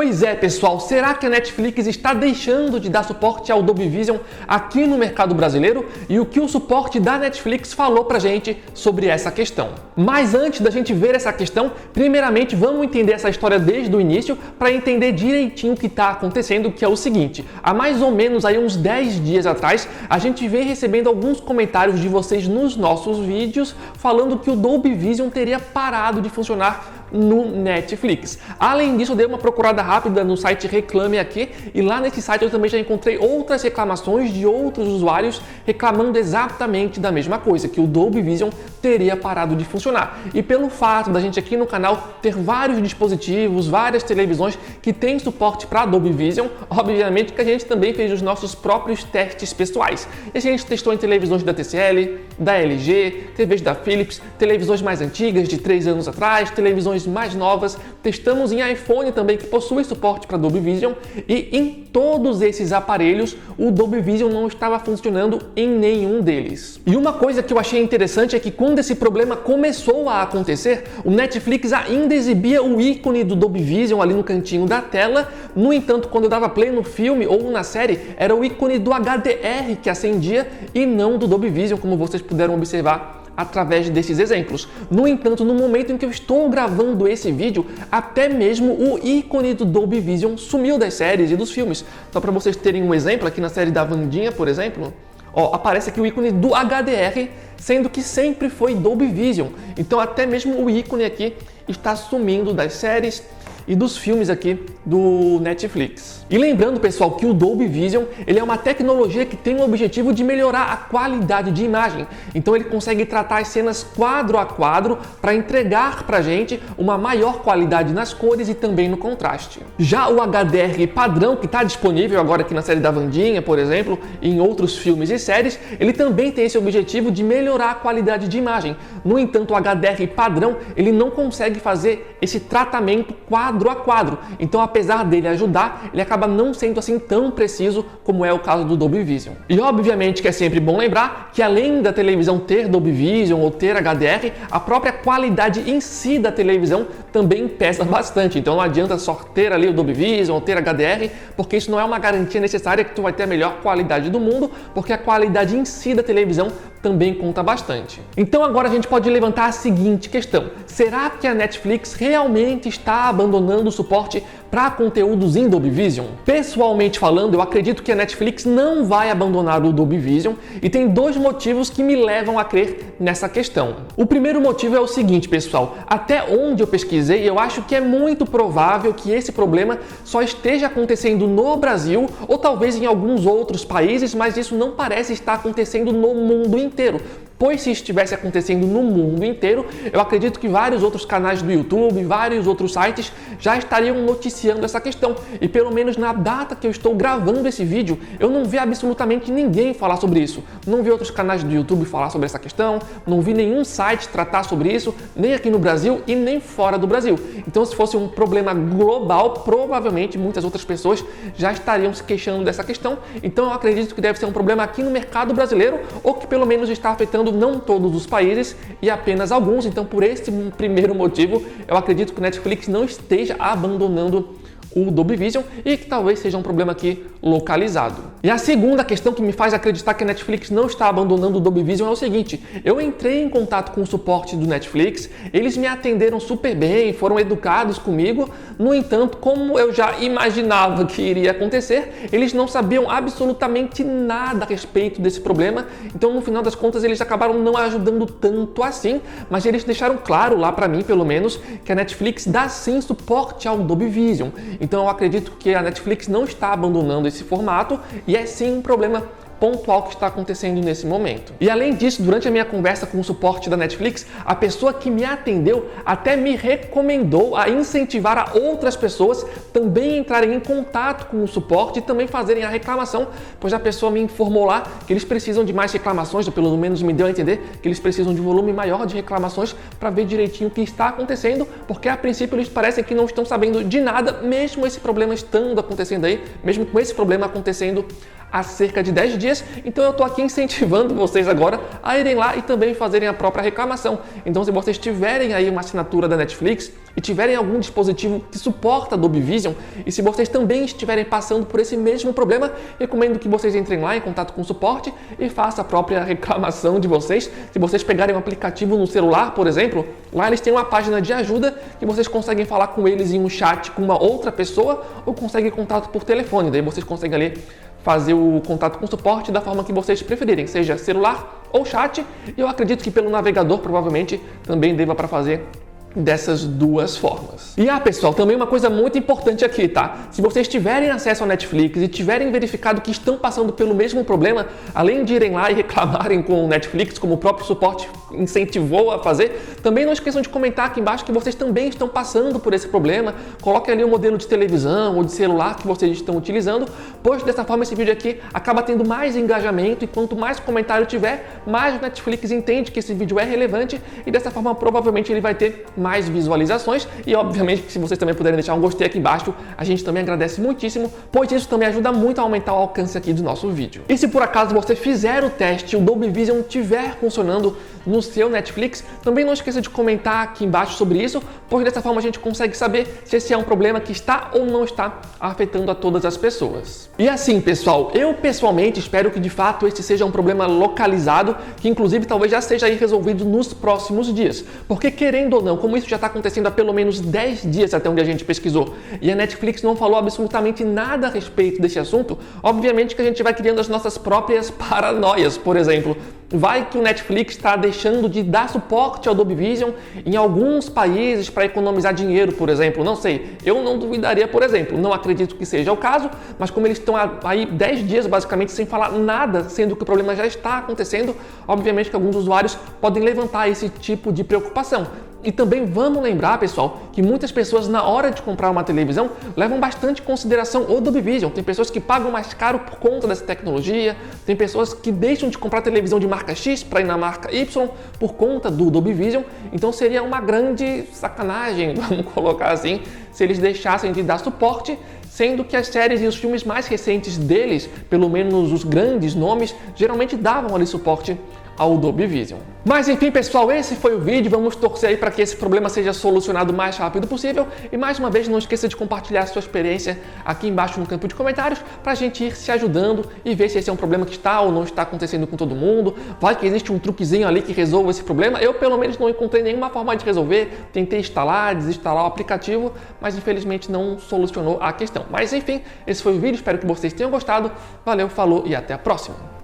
Pois é, pessoal, será que a Netflix está deixando de dar suporte ao Dolby Vision aqui no mercado brasileiro? E o que o suporte da Netflix falou pra gente sobre essa questão? Mas antes da gente ver essa questão, primeiramente vamos entender essa história desde o início para entender direitinho o que está acontecendo, que é o seguinte: há mais ou menos aí uns 10 dias atrás, a gente vem recebendo alguns comentários de vocês nos nossos vídeos falando que o Dolby Vision teria parado de funcionar no Netflix. Além disso, eu dei uma procurada rápida no site Reclame Aqui e lá nesse site eu também já encontrei outras reclamações de outros usuários reclamando exatamente da mesma coisa, que o Dolby Vision teria parado de funcionar. E pelo fato da gente aqui no canal ter vários dispositivos, várias televisões que têm suporte para Dolby Vision, obviamente que a gente também fez os nossos próprios testes pessoais. E a gente testou em televisões da TCL, da LG, TVs da Philips, televisões mais antigas de 3 anos atrás, televisões mais novas, testamos em iPhone também que possui suporte para Dolby Vision e em todos esses aparelhos o Dolby Vision não estava funcionando em nenhum deles. E uma coisa que eu achei interessante é que quando esse problema começou a acontecer, o Netflix ainda exibia o ícone do Dolby Vision ali no cantinho da tela. No entanto, quando eu dava play no filme ou na série, era o ícone do HDR que acendia e não do Dolby Vision, como vocês puderam observar através desses exemplos. No entanto, no momento em que eu estou gravando esse vídeo, até mesmo o ícone do Dolby Vision sumiu das séries e dos filmes. Só para vocês terem um exemplo, aqui na série da Wandinha, por exemplo, aparece aqui o ícone do HDR, sendo que sempre foi Dolby Vision. Então até mesmo o ícone aqui está sumindo das séries e dos filmes aqui do Netflix. E lembrando, pessoal, que o Dolby Vision ele é uma tecnologia que tem o objetivo de melhorar a qualidade de imagem. Então ele consegue tratar as cenas quadro a quadro para entregar pra gente uma maior qualidade nas cores e também no contraste. Já o HDR padrão, que está disponível agora aqui na série da Wandinha, por exemplo, e em outros filmes e séries, ele também tem esse objetivo de melhorar a qualidade de imagem. No entanto, o HDR padrão ele não consegue fazer esse tratamento quadro a quadro. Então, apesar dele ajudar, ele acaba não sendo assim tão preciso como é o caso do Dolby Vision. E obviamente que é sempre bom lembrar que além da televisão ter Dolby Vision ou ter HDR, a própria qualidade em si da televisão também pesa bastante. Então não adianta só ter ali o Dolby Vision ou ter HDR, porque isso não é uma garantia necessária que tu vai ter a melhor qualidade do mundo, porque a qualidade em si da televisão também conta bastante. Então agora a gente pode levantar a seguinte questão: será que a Netflix realmente está abandonando o suporte para conteúdos em Dolby Vision? Pessoalmente falando, eu acredito que a Netflix não vai abandonar o Dolby Vision e tem dois motivos que me levam a crer nessa questão. O primeiro motivo é o seguinte, pessoal: até onde eu pesquisei, eu acho que é muito provável que esse problema só esteja acontecendo no Brasil ou talvez em alguns outros países, mas isso não parece estar acontecendo no mundo inteiro. Pois se estivesse acontecendo no mundo inteiro, eu acredito que vários outros canais do YouTube, vários outros sites já estariam noticiando essa questão. E pelo menos na data que eu estou gravando esse vídeo, eu não vi absolutamente ninguém falar sobre isso. Não vi outros canais do YouTube falar sobre essa questão, não vi nenhum site tratar sobre isso, nem aqui no Brasil e nem fora do Brasil. Então, se fosse um problema global, provavelmente muitas outras pessoas já estariam se queixando dessa questão. Então, eu acredito que deve ser um problema aqui no mercado brasileiro, ou que pelo menos está afetando não todos os países e apenas alguns. Então, por esse primeiro motivo, eu acredito que o Netflix não esteja abandonando o Dolby Vision e que talvez seja um problema aqui localizado. E a segunda questão que me faz acreditar que a Netflix não está abandonando o Dolby Vision é o seguinte: eu entrei em contato com o suporte do Netflix, eles me atenderam super bem, foram educados comigo. No entanto, como eu já imaginava que iria acontecer, eles não sabiam absolutamente nada a respeito desse problema. Então, no final das contas, eles acabaram não ajudando tanto assim, mas eles deixaram claro lá para mim, pelo menos, que a Netflix dá sim suporte ao Dolby Vision. Então eu acredito que a Netflix não está abandonando esse formato e é sim um problema pontual que está acontecendo nesse momento. E além disso, durante a minha conversa com o suporte da Netflix, a pessoa que me atendeu até me recomendou a incentivar a outras pessoas também entrarem em contato com o suporte e também fazerem a reclamação, pois a pessoa me informou lá que eles precisam de mais reclamações, ou pelo menos me deu a entender que eles precisam de um volume maior de reclamações para ver direitinho o que está acontecendo, porque a princípio eles parecem que não estão sabendo de nada, mesmo esse problema estando acontecendo aí, mesmo com esse problema acontecendo há cerca de 10 dias, então eu estou aqui incentivando vocês agora a irem lá e também fazerem a própria reclamação. Então, se vocês tiverem aí uma assinatura da Netflix e tiverem algum dispositivo que suporta Dolby Vision, e se vocês também estiverem passando por esse mesmo problema, recomendo que vocês entrem lá em contato com o suporte e façam a própria reclamação de vocês. Se vocês pegarem um aplicativo no celular, por exemplo, lá eles têm uma página de ajuda que vocês conseguem falar com eles em um chat com uma outra pessoa ou conseguem contato por telefone. Daí vocês conseguem ali fazer o contato com o suporte da forma que vocês preferirem, seja celular ou chat. E eu acredito que pelo navegador provavelmente também deva para fazer dessas duas formas. E pessoal, também uma coisa muito importante aqui, tá? Se vocês tiverem acesso ao Netflix e tiverem verificado que estão passando pelo mesmo problema, além de irem lá e reclamarem com o Netflix, como o próprio suporte incentivou a fazer, também não esqueçam de comentar aqui embaixo que vocês também estão passando por esse problema. Coloquem ali o modelo de televisão ou de celular que vocês estão utilizando, pois dessa forma esse vídeo aqui acaba tendo mais engajamento e quanto mais comentário tiver, mais o Netflix entende que esse vídeo é relevante e dessa forma provavelmente ele vai ter mais visualizações. E obviamente que se vocês também puderem deixar um gostei aqui embaixo, a gente também agradece muitíssimo, pois isso também ajuda muito a aumentar o alcance aqui do nosso vídeo. E se por acaso você fizer o teste e o Dolby Vision estiver funcionando no seu Netflix, também não esqueça de comentar aqui embaixo sobre isso, pois dessa forma a gente consegue saber se esse é um problema que está ou não está afetando a todas as pessoas. E assim, pessoal, eu pessoalmente espero que de fato esse seja um problema localizado, que inclusive talvez já seja aí resolvido nos próximos dias, porque querendo ou não, como isso já está acontecendo há pelo menos 10 dias até onde a gente pesquisou, e a Netflix não falou absolutamente nada a respeito desse assunto, obviamente que a gente vai criando as nossas próprias paranoias. Por exemplo, vai que o Netflix está deixando de dar suporte ao Dolby Vision em alguns países para economizar dinheiro, por exemplo. Não sei, eu não duvidaria, por exemplo. Não acredito que seja o caso, mas como eles estão aí 10 dias basicamente sem falar nada, sendo que o problema já está acontecendo, obviamente que alguns usuários podem levantar esse tipo de preocupação. E também vamos lembrar, pessoal, que muitas pessoas na hora de comprar uma televisão levam bastante em consideração o Dolby Vision. Tem pessoas que pagam mais caro por conta dessa tecnologia, tem pessoas que deixam de comprar televisão de marca X para ir na marca Y por conta do Dolby Vision. Então seria uma grande sacanagem, vamos colocar assim, se eles deixassem de dar suporte, sendo que as séries e os filmes mais recentes deles, pelo menos os grandes nomes, geralmente davam ali suporte ao Dolby Vision. Mas enfim, pessoal, esse foi o vídeo. Vamos torcer aí para que esse problema seja solucionado o mais rápido possível. E mais uma vez, não esqueça de compartilhar a sua experiência aqui embaixo no campo de comentários para a gente ir se ajudando e ver se esse é um problema que está ou não está acontecendo com todo mundo. Vai que existe um truquezinho ali que resolva esse problema. Eu, pelo menos, não encontrei nenhuma forma de resolver. Tentei instalar, desinstalar o aplicativo, mas infelizmente não solucionou a questão. Mas enfim, esse foi o vídeo. Espero que vocês tenham gostado. Valeu, falou e até a próxima!